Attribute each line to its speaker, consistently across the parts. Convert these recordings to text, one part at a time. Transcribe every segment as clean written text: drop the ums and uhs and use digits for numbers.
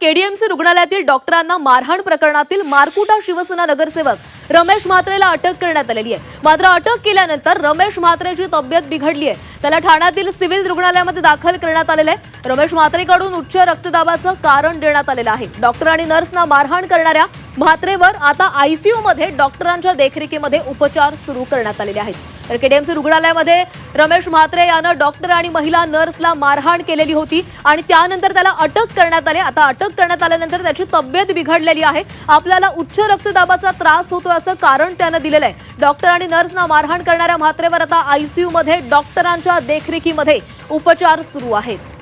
Speaker 1: KDMC रुग्णालयातील डॉक्टरांना मारहाण प्रकरणातील मारकुटा शिवसेना नगरसेवक रमेश म्हात्रेला अटक करण्यात आलेली आहे। मात्र अटक केल्यानंतर रमेश म्हात्रेची तब्येत बिघडली आहे। त्याला ठाण्यातील सिव्हिल रुग्णालयामध्ये दाखल करण्यात आलेले आहे। रमेश म्हात्रेकडून उच्च रक्तदाबाचं कारण देण्यात आलेलं आहे। डॉक्टर आणि नर्सना मारहाण करणाऱ्या म्हात्रेवर आता आयसीयू मध्ये डॉक्टरांच्या देखरेखीमध्ये उपचार सुरू करण्यात आलेले आहेत। तर केडीएमसी रुग्णालयामध्ये रमेश म्हात्रे यानं डॉक्टर आणि महिला नर्सला मारहाण केलेली होती आणि त्यानंतर त्याला अटक करण्यात आली। आता अटक करण्यात आल्यानंतर त्याची तब्येत बिघडलेली आहे। आपल्याला उच्च रक्तदाबाचा त्रास होतो असं कारण त्यानं दिलेलं आहे। डॉक्टर आणि नर्सना मारहाण करणाऱ्या म्हात्रेवर आता आयसीयू मध्ये डॉक्टरांच्या देखरेखीमध्ये उपचार सुरू आहेत।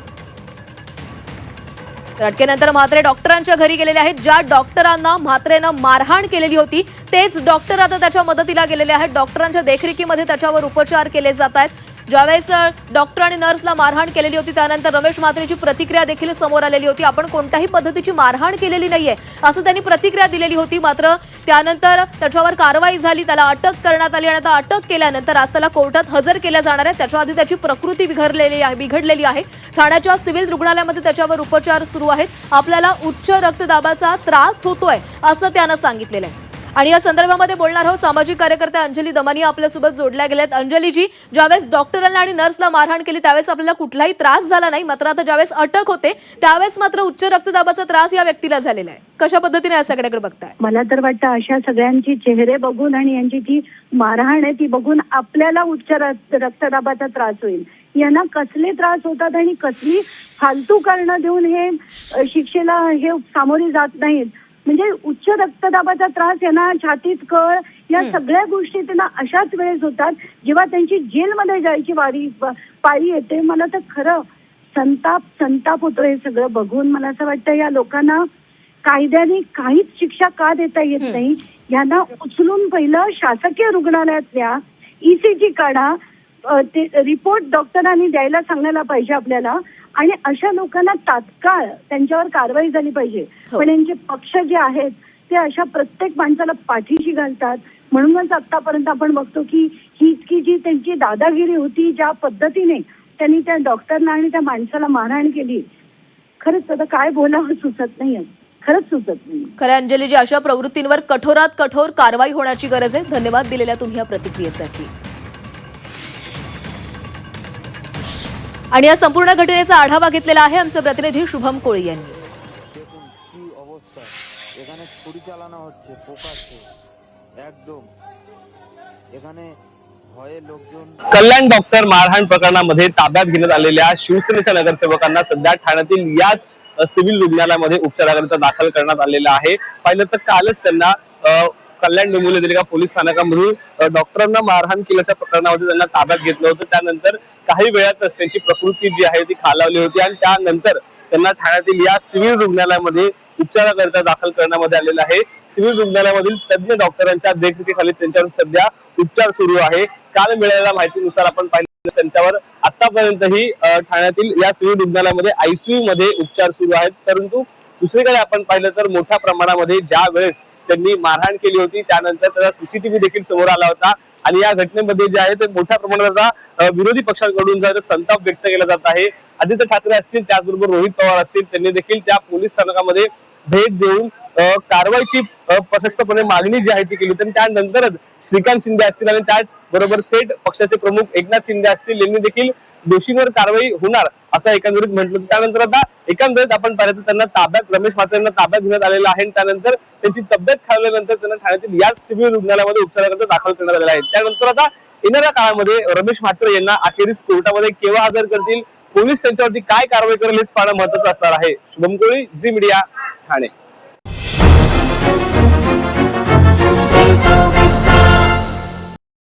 Speaker 1: अटकेनंतर म्हात्रे डॉक्टरांच्या घरी गेलेले आहेत। ज्या डॉक्टरांना म्हात्रेनं मारहाण केलेली होती तेच डॉक्टर आता त्याच्या मदतीला गेलेले आहेत। डॉक्टरांच्या देखरेखीमध्ये त्याच्यावर उपचार केले जात आहेत। ज्यावेळेस डॉक्टर आणि नर्सला मारहाण केलेली होती त्यानंतर रमेश म्हात्रेची प्रतिक्रिया देखील समोर आलेली होती। आपण कोणत्याही पद्धतीची मारहाण केलेली नाहीये असं त्यांनी प्रतिक्रिया दिलेली होती। मात्र त्यानंतर त्याच्यावर कारवाई झाली, त्याला अटक करण्यात आली आणि आता अटक केल्यानंतर आज त्याला कोर्टात हजर केल्या जाणार आहे। त्याच्या आधी त्याची प्रकृती बिघडलेली आहे। ठाण्याच्या सिव्हिल रुग्णालयामध्ये त्याच्यावर उपचार सुरू आहेत। आपल्याला उच्च रक्तदाबाचा त्रास होतोय असं त्यानं सांगितलेलं आहे। आणि या संदर्भामध्ये बोलणार आहोत सामाजिक कार्यकर्त्या अंजली दमानिया आपल्यासोबत जोडल्या गेल्यात। अंजलीजी, ज्यावेळेस डॉक्टरांना आणि नर्सला मारहाण केली त्यावेळेस आपल्याला कुठलाही त्रास झाला नाही, मात्र आता ज्यावेळेस अटक होते त्यावेळेस मात्र उच्च रक्तदाबाचा त्रास या व्यक्तीला झालेला आहे। कशा पद्धतीने या सगळ्याकडे बघताय?
Speaker 2: मला तर वाटतं अशा सगळ्यांची चेहरे बघून आणि यांची जी मारहाण आहे ती बघून आपल्याला उच्च रक्तदाबाचा त्रास होईल। यांना कसले त्रास होतात आणि कसली फालतू कारणं देऊन हे शिक्षेला हे सामोरे जात नाहीत। म्हणजे उच्च रक्तदाबाचा त्रास यांना छातीत कळ या सगळ्या गोष्टी त्यांना अशाच वेळेस होतात जेव्हा त्यांची जेलमध्ये जायची पारी येते। मला तर खरं संताप होतो हे सगळं बघून। मला असं वाटतं या लोकांना कायद्याने काहीच शिक्षा का देता येत नाही। यांना उचलून पहिलं शासकीय रुग्णालयातल्या ईसीजी काढा, ते रिपोर्ट डॉक्टरांनी द्यायला सांगायला पाहिजे आपल्याला आणि अशा लोकांना तात्काळ त्यांच्यावर कारवाई झाली पाहिजे। पण यांचे पक्ष जे आहेत ते अशा प्रत्येक माणसाला पाठीशी घालतात। म्हणूनच आतापर्यंत आपण बघतो की ही इतकी जी त्यांची दादागिरी होती, ज्या पद्धतीने त्यांनी त्या डॉक्टरला आणि त्या माणसाला मारहाण केली, खरंच आता काय बोलावं सुचत नाही, खरंच सुचत नाही।
Speaker 1: खरं अंजलीजी, अशा प्रवृत्तींवर कठोरात कठोर कारवाई होण्याची गरज आहे। धन्यवाद दिलेल्या तुम्ही या प्रतिक्रियेसाठी। आणि या संपूर्ण घटनेचा आढावा घेतलेला आहे आमचे प्रतिनिधी शुभम कोळी यांनी।
Speaker 3: कल्याण डॉक्टर मारहाण प्रकरणामध्ये ताब्यात घेण्यात आलेल्या शिवसेनेच्या नगरसेवकांना सध्या ठाण्यातील याच सिव्हिल रुग्णालयामध्ये उपचाराकरिता दाखल करण्यात आलेलं आहे। पाहिलं तर कालच त्यांना कल्याण डोंबिवली पोलीस स्थानकामधून डॉक्टरांना मारहाण केल्याच्या प्रकरणामध्ये त्यांना ताब्यात घेतलं होतं। त्यानंतर काही वेळातच त्यांची प्रकृती जी आहे ती खालावली होती आणि त्यानंतर त्यांना ठाण्यातील या सिव्हिल रुग्णालयामध्ये उपचाराकरिता दाखल करण्यामध्ये आलेलं आहे। सिव्हिल रुग्णालयामधील तज्ञ डॉक्टरांच्या देखरेखीखाली त्यांच्यावर सध्या उपचार सुरू आहे। काल मिळालेल्या माहितीनुसार आपण पाहिलं त्यांच्यावर आतापर्यंतही ठाण्यातील या सिव्हिल रुग्णालयामध्ये आयसीयू मध्ये उपचार सुरू आहेत। परंतु दुसरीकडे आपण पाहिलं तर मोठ्या प्रमाणामध्ये ज्या वेळेस त्यांनी मारहाण केली होती त्यानंतर त्याचा सीसीटीव्ही देखील समोर आला होता आणि या घटनेमध्ये जे आहे ते मोठ्या प्रमाणात विरोधी पक्षांकडून संताप व्यक्त केला जात आहे। आदित्य ठाकरे असतील, त्याचबरोबर रोहित पवार असतील, त्यांनी देखील त्या पोलीस स्थानकामध्ये भेट देऊन कारवाईची प्रत्यक्षपणे मागणी जी आहे ती केली होती। त्यानंतरच श्रीकांत शिंदे असतील आणि त्याचबरोबर थेट पक्षाचे प्रमुख एकनाथ शिंदे असतील यांनी देखील दोषींवर कारवाई होणार असं एकंदरीत म्हटलं। त्यानंतर आता एकंदरीत आपण पाहिलं तर त्यांना ताब्यात रमेश म्हात्रेंना ताब्यात घेण्यात आलेलं आहे। त्यानंतर त्यांची तब्येत खालावल्यानंतर त्यांना ठाण्यातील याच सिव्हिल रुग्णालयामध्ये उपचाराकरिता दाखल करण्यात आलेलं आहे। त्यानंतर आता येणाऱ्या काळामध्ये रमेश म्हात्रे यांना अखेरीस कोर्टामध्ये केव्हा हजर करतील, पोलीस त्यांच्यावरती काय कारवाई करेल हेच पाहणं महत्त्वाचं असणार आहे। शुभम कोळी, झी मीडिया, ठाणे।